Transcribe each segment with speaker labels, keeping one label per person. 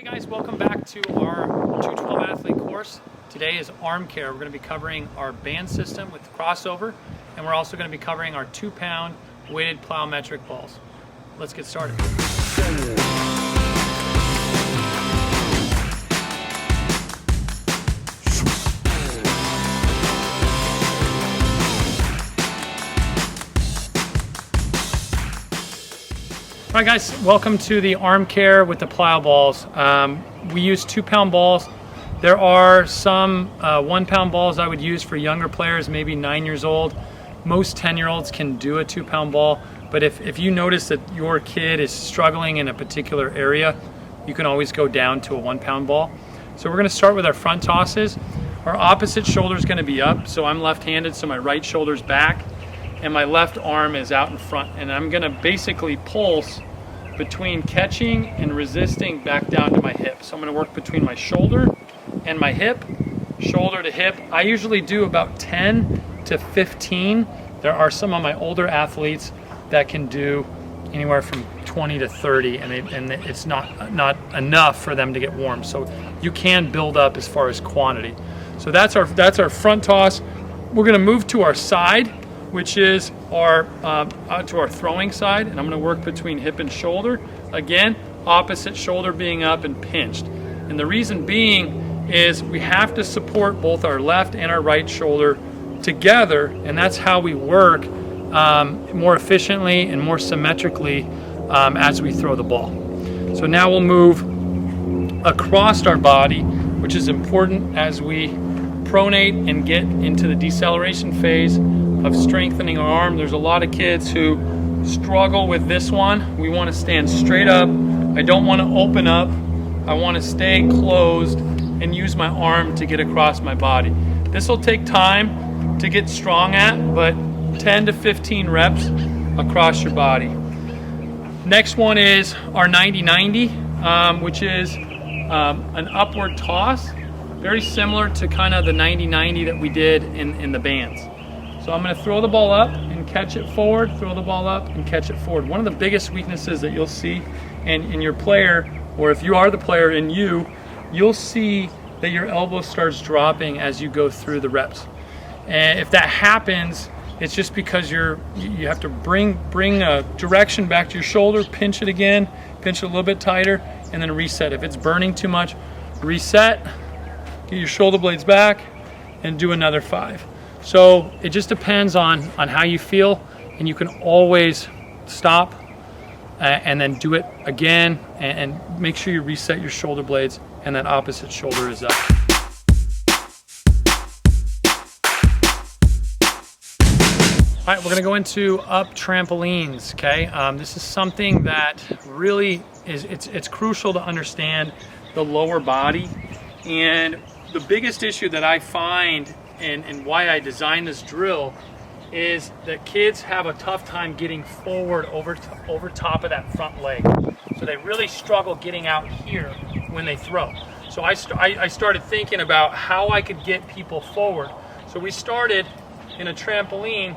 Speaker 1: Hey guys, welcome back to our 212 athlete course. Today is arm care. We're going to be covering our band system with crossover, and we're also going to be covering our 2-pound weighted plyometric balls. Let's get started. All right guys, welcome to the arm care with the plyo balls. We use 2-pound balls. There are some 1-pound balls I would use for younger players, maybe 9 years old. Most 10-year-olds can do a 2-pound ball, but if you notice that your kid is struggling in a particular area, you can always go down to a 1-pound ball. So we're gonna start with our front tosses. Our opposite shoulder is gonna be up, so I'm left-handed, so my right shoulder's back, and my left arm is out in front, and I'm gonna basically pulse between catching and resisting back down to my hip. So I'm gonna work between my shoulder and my hip, shoulder to hip. I usually do about 10 to 15. There are some of my older athletes that can do anywhere from 20 to 30, and it's not enough for them to get warm. So you can build up as far as quantity. So that's our front toss. We're gonna move to our side, which is our to our throwing side, and I'm going to work between hip and shoulder. Again, opposite shoulder being up and pinched. And the reason being is we have to support both our left and our right shoulder together, and that's how we work more efficiently and more symmetrically as we throw the ball. So now we'll move across our body, which is important as we pronate and get into the deceleration phase of strengthening our arm. There's a lot of kids who struggle with this one. We want to stand straight up. I don't want to open up. I want to stay closed and use my arm to get across my body. This will take time to get strong at, but 10 to 15 reps across your body. Next one is our 90-90, which is an upward toss, very similar to kind of the 90-90 that we did in the bands. So I'm going to throw the ball up and catch it forward, throw the ball up and catch it forward. One of the biggest weaknesses that you'll see in your player, or if you are the player in you'll see that your elbow starts dropping as you go through the reps. And if that happens, it's just because you have to bring a direction back to your shoulder, pinch it again, pinch it a little bit tighter, and then reset. If it's burning too much, reset, get your shoulder blades back, and do another 5. So it just depends on how you feel, and you can always stop and then do it again, and make sure you reset your shoulder blades and that opposite shoulder is up. All right, we're gonna go into up trampolines, okay? This is something that really it's crucial to understand the lower body, and the biggest issue that I find and why I designed this drill is that kids have a tough time getting forward over top of that front leg. So they really struggle getting out here when they throw. So I started thinking about how I could get people forward. So we started in a trampoline.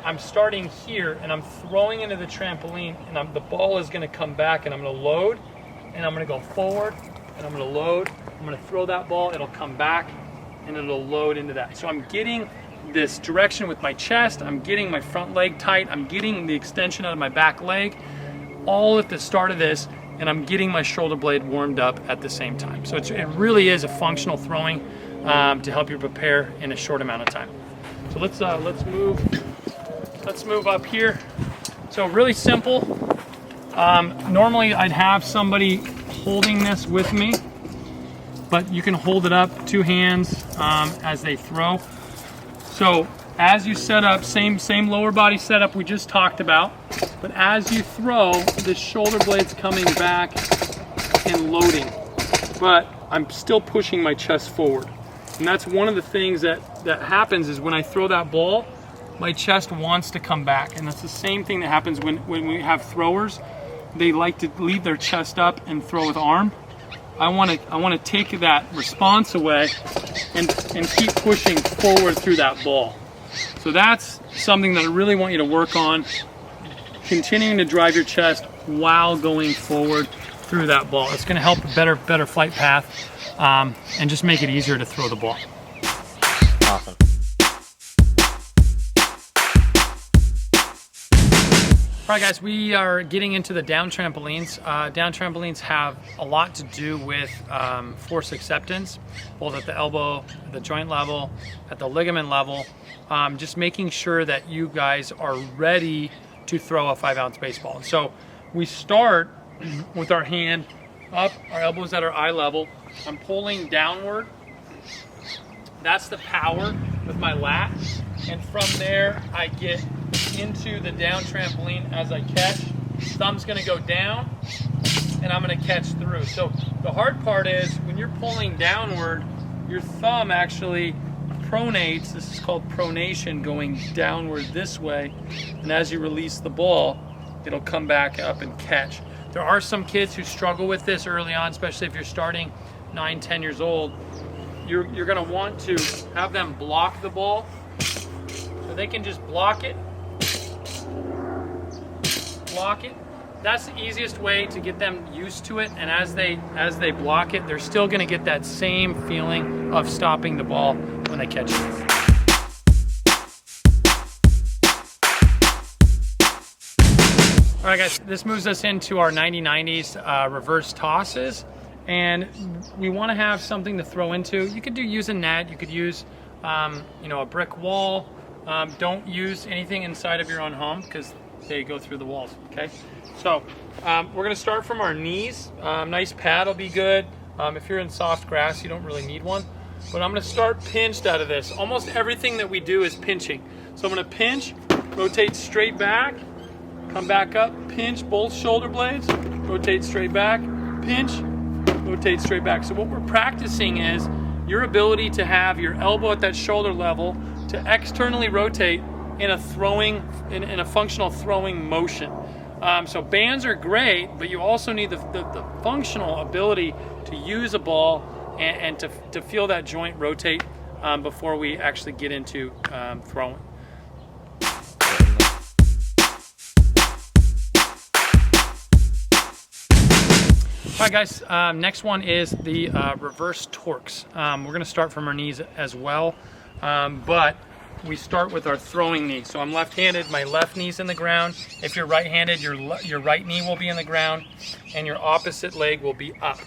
Speaker 1: I'm starting here and I'm throwing into the trampoline, and the ball is gonna come back, and I'm gonna load, and I'm gonna go forward, and I'm gonna load. I'm gonna throw that ball, it'll come back, and it'll load into that. So I'm getting this direction with my chest, I'm getting my front leg tight, I'm getting the extension out of my back leg, all at the start of this, and I'm getting my shoulder blade warmed up at the same time. So it really is a functional throwing to help you prepare in a short amount of time. So let's move up here. So really simple. Normally I'd have somebody holding this with me, but you can hold it up, 2 hands as they throw. So as you set up, same lower body setup we just talked about, but as you throw, the shoulder blade's coming back and loading, but I'm still pushing my chest forward. And that's one of the things that happens is when I throw that ball, my chest wants to come back. And that's the same thing that happens when we have throwers. They like to leave their chest up and throw with arm. I want to take that response away and keep pushing forward through that ball. So that's something that I really want you to work on, continuing to drive your chest while going forward through that ball. It's going to help a better flight path and just make it easier to throw the ball.
Speaker 2: Awesome.
Speaker 1: All right, guys, we are getting into the down trampolines. Down trampolines have a lot to do with force acceptance, both at the elbow, the joint level, at the ligament level. Just making sure that you guys are ready to throw a 5-ounce baseball. So we start with our hand up, our elbows at our eye level. I'm pulling downward. That's the power with my lat. And from there, I get into the down trampoline as I catch. Thumb's gonna go down and I'm gonna catch through. So the hard part is when you're pulling downward, your thumb actually pronates. This is called pronation, going downward this way. And as you release the ball, it'll come back up and catch. There are some kids who struggle with this early on, especially if you're starting 9, 10 years old. You're gonna want to have them block the ball. So they can just block it. That's the easiest way to get them used to it, and as they block it, they're still going to get that same feeling of stopping the ball when they catch it. All right, guys, this moves us into our 90-90s reverse tosses, and we want to have something to throw into. You could use a net, you could use a brick wall. Don't use anything inside of your own home because they go through the walls, okay? So we're gonna start from our knees. Nice pad will be good. If you're in soft grass, you don't really need one. But I'm gonna start pinched out of this. Almost everything that we do is pinching. So I'm gonna pinch, rotate straight back, come back up, pinch both shoulder blades, rotate straight back, pinch, rotate straight back. So what we're practicing is your ability to have your elbow at that shoulder level to externally rotate in a functional throwing motion. So bands are great, but you also need the functional ability to use a ball and to feel that joint rotate before we actually get into throwing. All right, guys, next one is the reverse torques. We're gonna start from our knees as well, but we start with our throwing knee. So I'm left-handed, my left knee's in the ground. If you're right-handed, your right knee will be in the ground and your opposite leg will be up.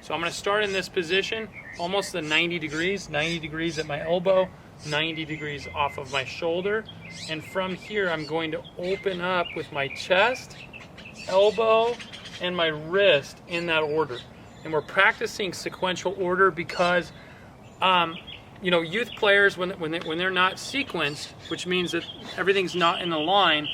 Speaker 1: So I'm gonna start in this position, almost the 90 degrees at my elbow, 90 degrees off of my shoulder. And from here, I'm going to open up with my chest, elbow, and my wrist in that order. And we're practicing sequential order because youth players, when they're not sequenced, which means that everything's not in a line,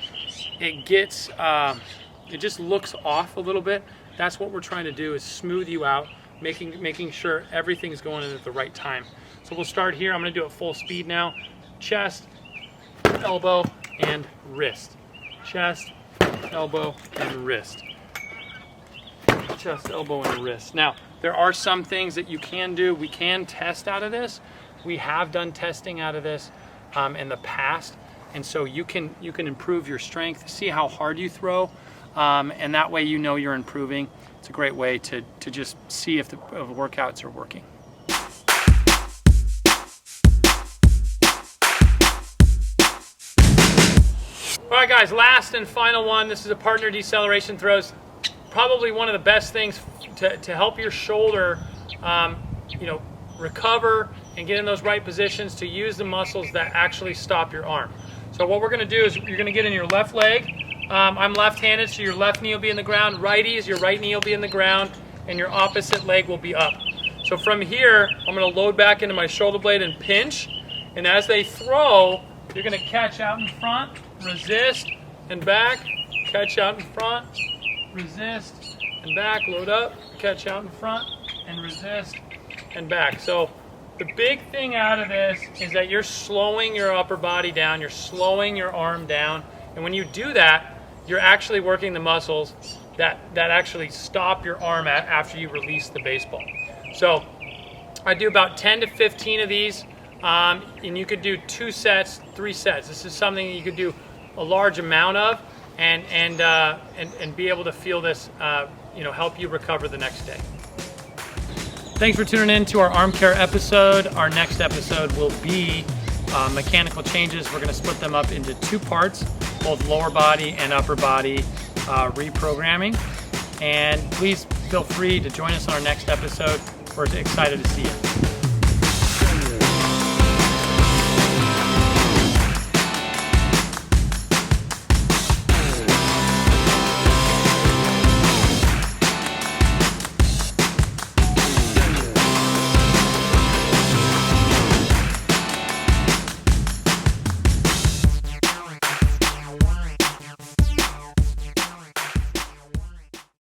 Speaker 1: it just looks off a little bit. That's what we're trying to do, is smooth you out, making sure everything's going in at the right time. So we'll start here. I'm going to do it full speed now. Chest, elbow, and wrist. Chest, elbow, and wrist. Chest, elbow, and wrist. Now, there are some things that you can do. We can test out of this. We have done testing out of this in the past, and so you can improve your strength, see how hard you throw, and that way you know you're improving. It's a great way to just see if the workouts are working. All right, guys, last and final one. This is a partner deceleration throws. Probably one of the best things to help your shoulder, recover and get in those right positions to use the muscles that actually stop your arm. So what we're going to do is you're going to get in your left leg. I'm left-handed, so your left knee will be in the ground. Righties, your right knee will be in the ground, and your opposite leg will be up. So from here, I'm going to load back into my shoulder blade and pinch. And as they throw, you're going to catch out in front, resist, and back, catch out in front, resist, and back, load up, catch out in front, and resist, and back. So the big thing out of this is that you're slowing your upper body down, you're slowing your arm down, and when you do that, you're actually working the muscles that actually stop your arm after you release the baseball. So I do about 10 to 15 of these, and you could do 2 sets, 3 sets. This is something that you could do a large amount of, and be able to feel this help you recover the next day. Thanks for tuning in to our arm care episode. Our next episode will be mechanical changes. We're going to split them up into 2 parts, both lower body and upper body reprogramming. And please feel free to join us on our next episode. We're excited to see you.